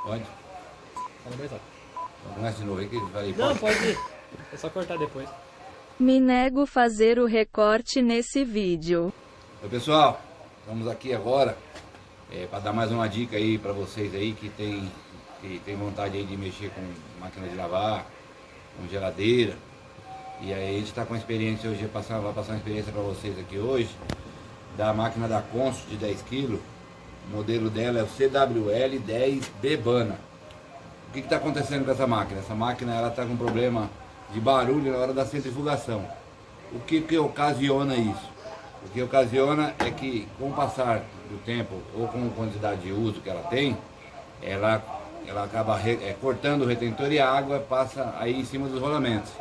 Pode? Fala mais alto. Começa de novo aí que eu falei, Não, pode. pode ir. É só cortar depois. Me nego fazer o recorte nesse vídeo. Oi pessoal, estamos aqui agora para dar mais uma dica aí para vocês aí que tem vontade aí de mexer com máquina de lavar, com geladeira. E aí a gente está com experiência hoje, vai passar uma experiência para vocês aqui hoje da máquina da Consul de 10 kg. O modelo dela é o CWL10 Bebana. O que está acontecendo com essa máquina? Essa máquina ela está com problema de barulho na hora da centrifugação. O que ocasiona isso? O que ocasiona é que, com o passar do tempo ou com a quantidade de uso que ela tem, ela acaba cortando o retentor e a água passa aí em cima dos rolamentos.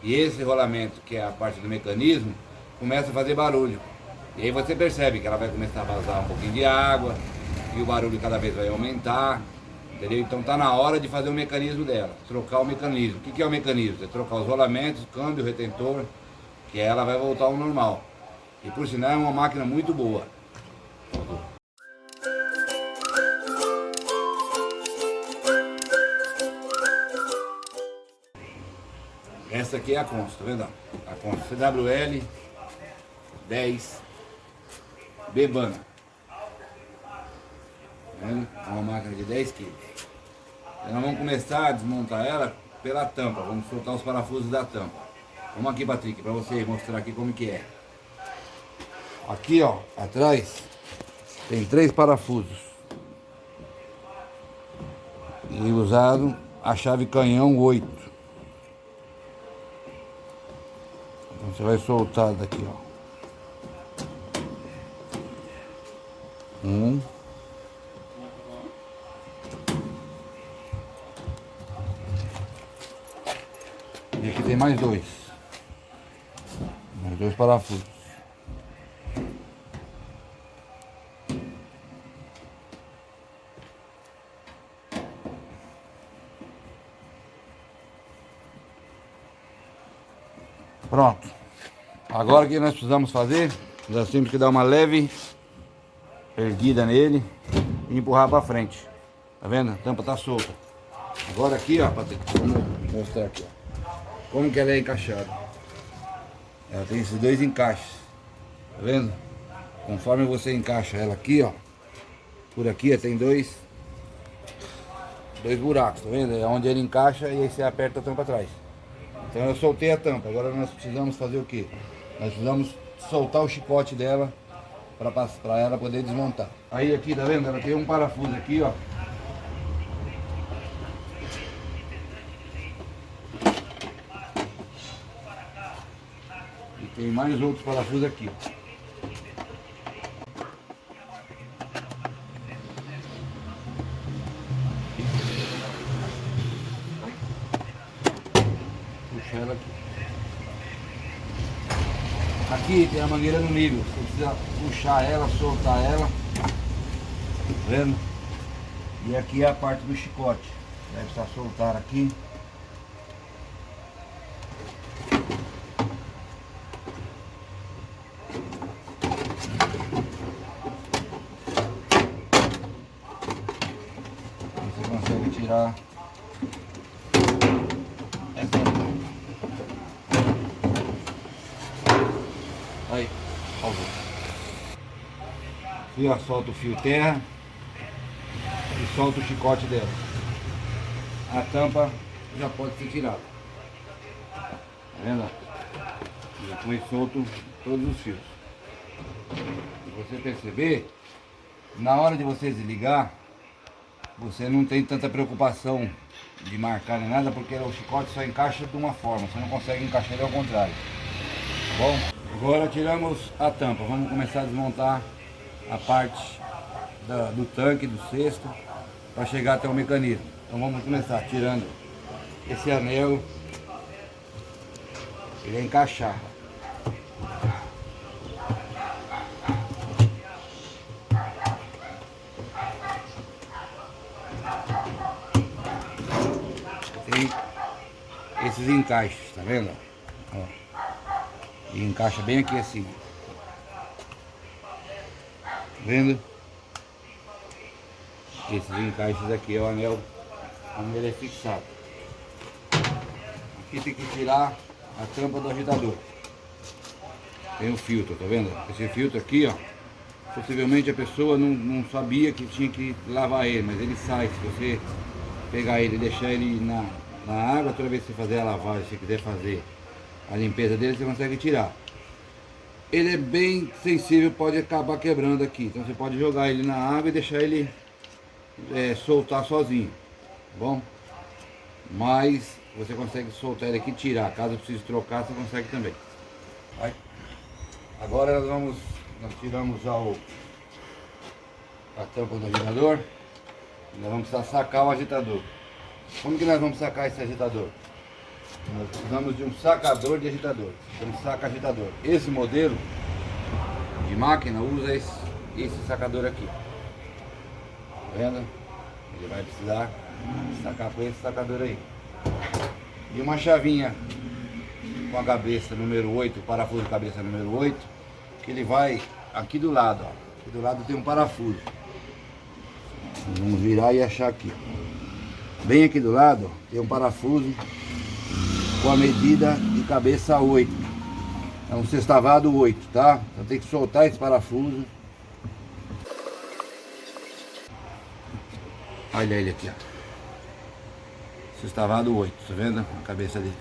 E esse rolamento, que é a parte do mecanismo, começa a fazer barulho. E aí você percebe que ela vai começar a vazar um pouquinho de água e o barulho cada vez vai aumentar. Entendeu? Então está na hora de fazer o mecanismo dela, trocar o mecanismo. O que é o mecanismo? É trocar os rolamentos, câmbio, retentor, que ela vai voltar ao normal. E por sinal é uma máquina muito boa. Essa aqui é a Consul, tá vendo? A Consul CWL 10 Bebana. Tá vendo? É uma máquina de 10 kg. Nós vamos começar a desmontar ela pela tampa, vamos soltar os parafusos da tampa. Vamos aqui, Patrick, para você mostrar aqui como que é. Aqui, ó, atrás tem 3 parafusos. E usado a chave canhão 8. Então você vai soltar daqui, ó. E aqui tem mais 2. Mais 2 parafusos. Pronto. Agora o que nós precisamos fazer? Nós temos que dar uma leve erguida nele e empurrar para frente. Tá vendo? A tampa tá solta. Agora aqui, ó, Patrick, vamos mostrar aqui, ó. Como que ela é encaixada. Ela tem esses 2 encaixes. Tá vendo? Conforme você encaixa ela aqui, ó. Por aqui, ó, tem dois buracos, tá vendo? É onde ele encaixa e aí você aperta a tampa atrás. Então eu soltei a tampa. Agora nós precisamos fazer o quê? Nós precisamos soltar o chicote dela para ela poder desmontar. Aí aqui, tá vendo? Ela tem um parafuso aqui, ó. E tem mais outros parafusos aqui, ó. Puxa ela aqui. Aqui tem a mangueira no nível. Você precisa puxar ela, soltar ela. Tá vendo? E aqui é a parte do chicote. Vai precisar soltar aqui. Você consegue tirar essa. Aí, ó. Aqui, ó, solta o fio terra e solta o chicote dela. A tampa já pode ser tirada. Tá vendo? E depois solto todos os fios. Se você perceber, na hora de você desligar, você não tem tanta preocupação de marcar nem nada, porque o chicote só encaixa de uma forma, você não consegue encaixar ele ao contrário. Tá bom? Agora tiramos a tampa, vamos começar a desmontar a parte do tanque, do cesto, para chegar até o mecanismo. Então vamos começar tirando esse anel, ele é encaixar. Tem esses encaixes, tá vendo? Ó. E encaixa bem aqui assim. Tá vendo? Esses encaixes aqui é o anel onde ele é fixado. Aqui tem que tirar a tampa do agitador. Tem um filtro, tá vendo? Esse filtro aqui, ó, possivelmente a pessoa não sabia que tinha que lavar ele, mas ele sai. Se você pegar ele e deixar ele na água, toda vez que você fazer a lavagem, se você quiser fazer a limpeza dele, você consegue tirar. Ele é bem sensível, pode acabar quebrando aqui. Então você pode jogar ele na água e deixar ele soltar sozinho, tá bom? Mas você consegue soltar ele aqui e tirar. Caso precise trocar, você consegue também. Vai. Agora nós tiramos já a tampa do agitador. Nós vamos precisar sacar o agitador. Como que nós vamos sacar esse agitador? Nós precisamos de um sacador de agitador. Um saca-agitador. Esse modelo de máquina usa esse sacador aqui. Tá vendo? Ele vai precisar sacar com esse sacador aí. E uma chavinha com a cabeça número 8, parafuso de cabeça número 8, que ele vai aqui do lado, ó. Aqui do lado tem um parafuso. Vamos virar e achar aqui. Bem aqui do lado, ó, tem um parafuso com a medida de cabeça 8. É um sextavado 8, tá? Então tem que soltar esse parafuso. Olha ele aqui, ó. Sextavado 8, tá vendo? A cabeça dele.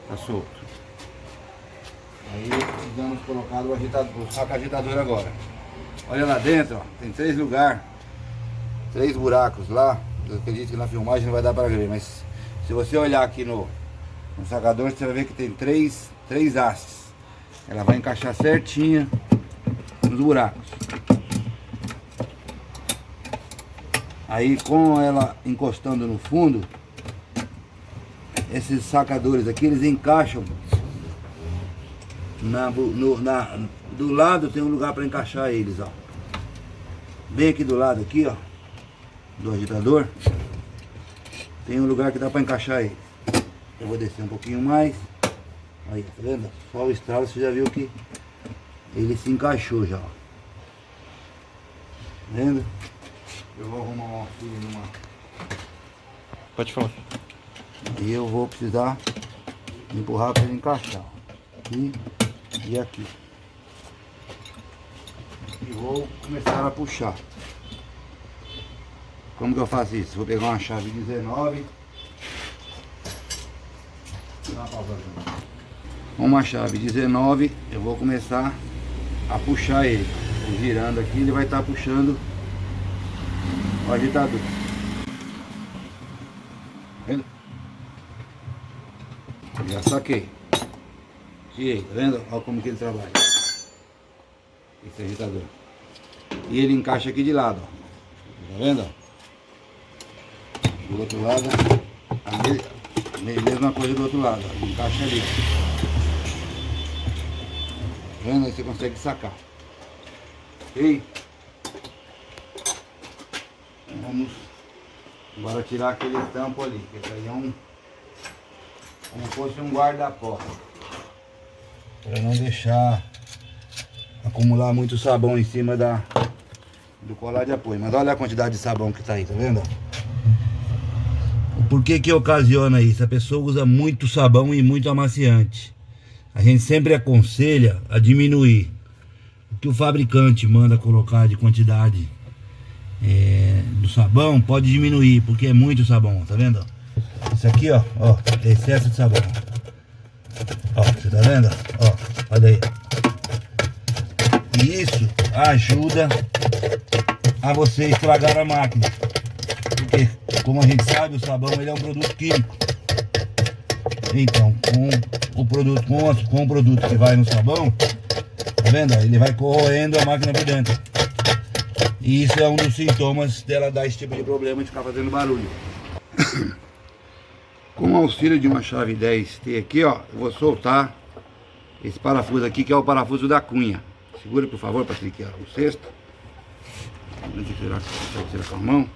Tá solto. Aí precisamos colocar o saca-agitador agora. Olha lá dentro, ó, tem 3 lugares, 3 buracos lá. Eu acredito que na filmagem não vai dar para ver, mas se você olhar aqui no sacador, você vai ver que tem 3 hastes. Ela vai encaixar certinha nos buracos. Aí com ela encostando no fundo, esses sacadores aqui, eles encaixam do lado. Tem um lugar para encaixar eles, ó. Bem aqui do lado aqui, ó, do agitador, tem um lugar que dá para encaixar ele. Eu vou descer um pouquinho mais. Aí, tá vendo? Só o estralo, você já viu que ele se encaixou já, ó. Tá vendo? Eu vou arrumar um auxílio numa... Pode falar. E eu vou precisar empurrar para ele encaixar, ó. Aqui e aqui. E vou começar a puxar. Como que eu faço isso? Vou pegar uma chave 19. Uma chave 19, eu vou começar a puxar ele. Girando aqui, ele vai estar puxando o agitador. Vendo? Já saquei. Tirei, tá vendo? Olha como que ele trabalha. Esse agitador. E ele encaixa aqui de lado, ó. Tá vendo? Do outro lado, a mesma coisa do outro lado, ó. Ele encaixa ali. Tá vendo? Aí você consegue sacar. Ok? Vamos agora tirar aquele tampo ali, que esse aí é como se fosse um guarda-costa, para não deixar acumular muito sabão em cima do colar de apoio. Mas olha a quantidade de sabão que tá aí, tá vendo? Por que ocasiona isso? A pessoa usa muito sabão e muito amaciante. A gente sempre aconselha a diminuir o que o fabricante manda colocar de quantidade do sabão. Pode diminuir, porque é muito sabão, tá vendo? Isso aqui, ó, é excesso de sabão. Ó, você tá vendo? Ó, olha aí. E isso ajuda a você estragar a máquina. Porque, como a gente sabe, o sabão ele é um produto químico. Então, com o produto que vai no sabão, tá vendo? Ele vai corroendo a máquina por dentro. E isso é um dos sintomas dela dar esse tipo de problema de ficar fazendo barulho. Com o auxílio de uma chave 10T aqui, ó, eu vou soltar esse parafuso aqui, que é o parafuso da cunha. Segura, por favor, Patrick, o cesto. Deixa eu tirar com a mão.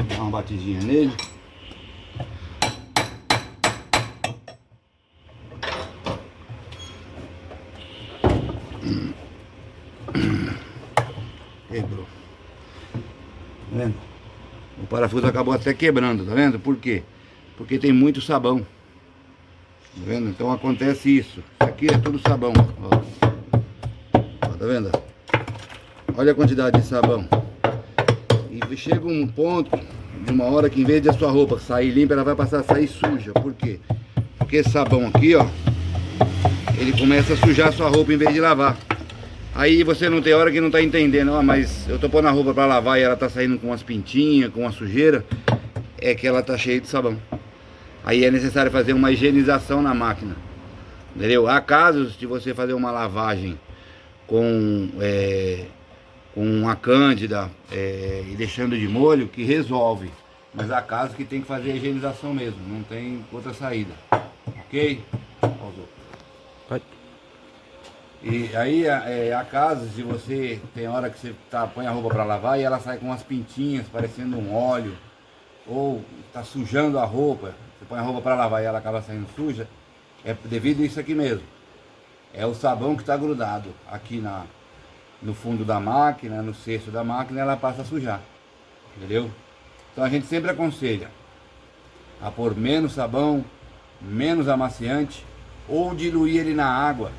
Dá uma batidinha nele. vendo? O parafuso acabou até quebrando, tá vendo? Por quê? Porque tem muito sabão. Tá vendo? Então acontece isso. Isso aqui é tudo sabão, ó. Ó, tá vendo? Olha a quantidade de sabão. E chega um ponto, de uma hora, que em vez de a sua roupa sair limpa, ela vai passar a sair suja. Por quê? Porque esse sabão aqui, ó, ele começa a sujar a sua roupa em vez de lavar. Aí você não tem hora que não tá entendendo. Ó, mas eu tô pondo a roupa pra lavar e ela tá saindo com umas pintinhas, com uma sujeira. É que ela tá cheia de sabão. Aí é necessário fazer uma higienização na máquina. Entendeu? Há casos de você fazer uma lavagem com a cândida e deixando de molho, que resolve. Mas há casos que tem que fazer a higienização mesmo. Não tem outra saída. Ok? Vai. E aí há casos de você, tem hora que você põe a roupa para lavar e ela sai com umas pintinhas parecendo um óleo, ou está sujando a roupa, você põe a roupa para lavar e ela acaba saindo suja, é devido a isso aqui mesmo. É o sabão que está grudado aqui no fundo da máquina, no cesto da máquina, ela passa a sujar, entendeu? Então a gente sempre aconselha a pôr menos sabão, menos amaciante, ou diluir ele na água,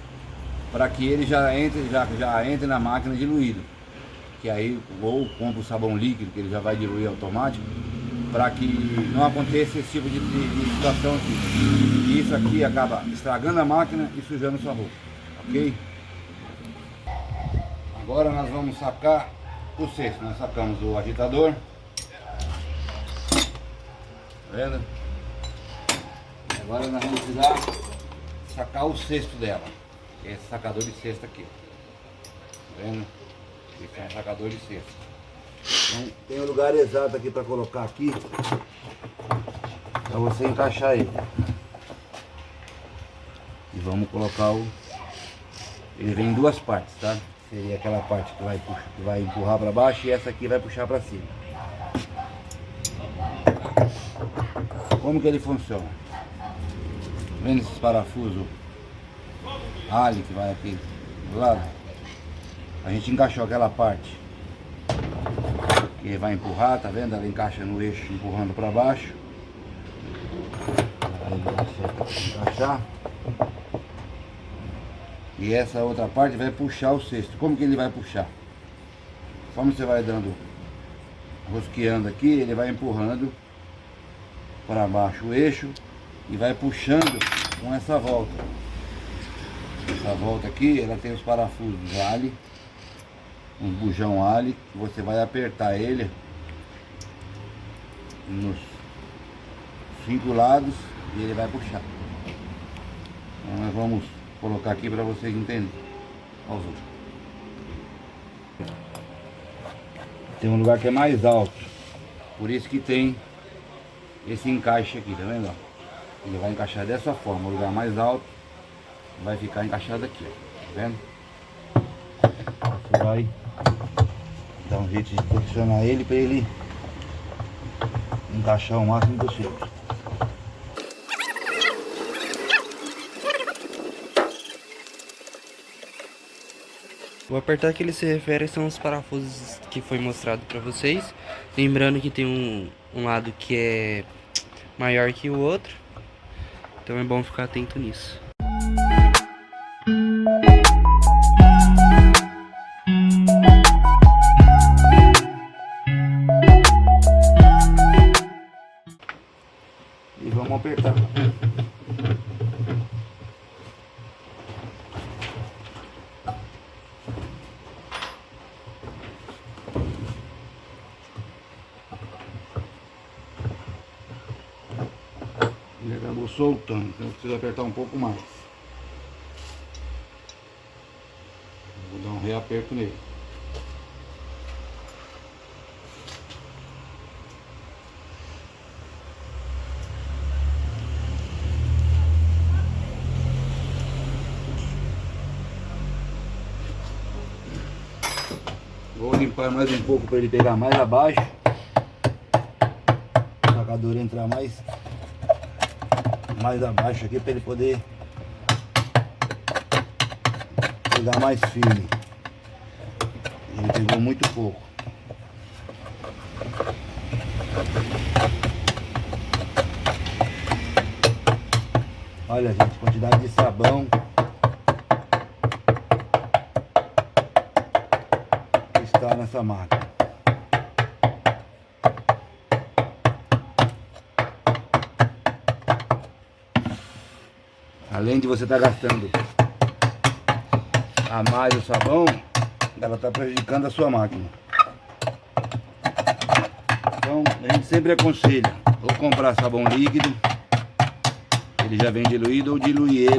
para que ele já entre na máquina diluído. Que aí, ou compra o sabão líquido, que ele já vai diluir automático, para que não aconteça esse tipo de situação aqui. E isso aqui acaba estragando a máquina e sujando sua roupa, ok? Agora nós vamos sacar o cesto. Nós sacamos o agitador, tá vendo? E agora nós vamos precisar sacar o cesto dela. Esse sacador de cesta aqui, tá vendo? Esse é um sacador de cesta. Então, tem o lugar exato aqui para colocar aqui, para você encaixar ele. E vamos colocar ele vem em duas partes, tá? Seria aquela parte que vai empurrar para baixo e essa aqui vai puxar para cima. Como que ele funciona? Tá vendo esses parafusos ali que vai aqui do lado? A gente encaixou aquela parte que vai empurrar, tá vendo? Ela encaixa no eixo empurrando para baixo. Aí você encaixar. E essa outra parte vai puxar o cesto. Como que ele vai puxar? Como você vai dando, rosqueando aqui, ele vai empurrando para baixo o eixo e vai puxando com essa volta. Essa volta aqui, ela tem os parafusos Ali, um bujão Ali, que você vai apertar ele nos 5 lados e ele vai puxar. Então nós vamos colocar aqui para vocês entenderem. Olha os outros. Tem um lugar que é mais alto, por isso que tem esse encaixe aqui, tá vendo? Ele vai encaixar dessa forma, o lugar mais alto vai ficar encaixado aqui, ó, tá vendo? Você vai dar um jeito de posicionar ele para ele encaixar o máximo possível. O apertar que ele se refere são os parafusos que foi mostrado para vocês. Lembrando que tem um lado que é maior que o outro, então é bom ficar atento nisso. E vamos apertar. Ele acabou soltando, então eu preciso apertar um pouco mais. Vou dar um reaperto nele. Vou limpar mais um pouco para ele pegar mais abaixo. O sacador entrar mais abaixo aqui para ele poder pegar mais firme. Ele pegou muito pouco. Olha, gente, quantidade de sabão que está nessa máquina. Além de você estar gastando a mais o sabão, ela está prejudicando a sua máquina. Então a gente sempre aconselha ou comprar sabão líquido, ele já vem diluído, ou diluir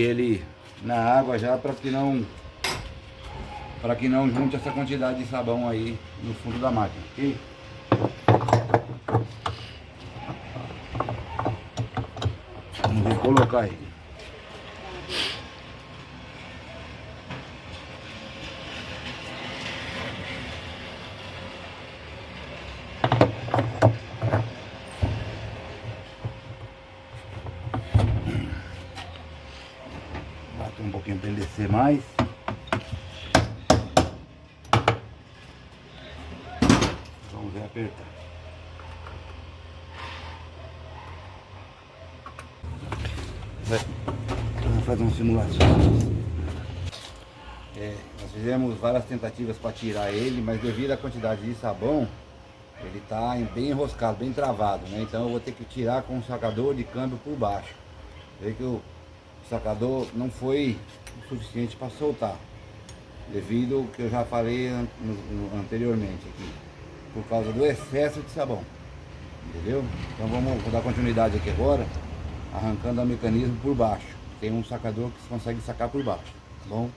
ele na água já, para que não junte essa quantidade de sabão aí no fundo da máquina, ok? Vamos colocar aí. Bota um pouquinho para ele descer mais. Vamos ver apertar. Vamos fazer uma simulação. Nós fizemos várias tentativas para tirar ele, mas devido à quantidade de sabão, ele está bem enroscado, bem travado, né? Então eu vou ter que tirar com o sacador de câmbio por baixo. Vê que o sacador não foi o suficiente para soltar, devido ao que eu já falei anteriormente aqui, por causa do excesso de sabão, entendeu? Então vamos dar continuidade aqui agora, arrancando o mecanismo por baixo. Tem um sacador que consegue sacar por baixo, tá bom?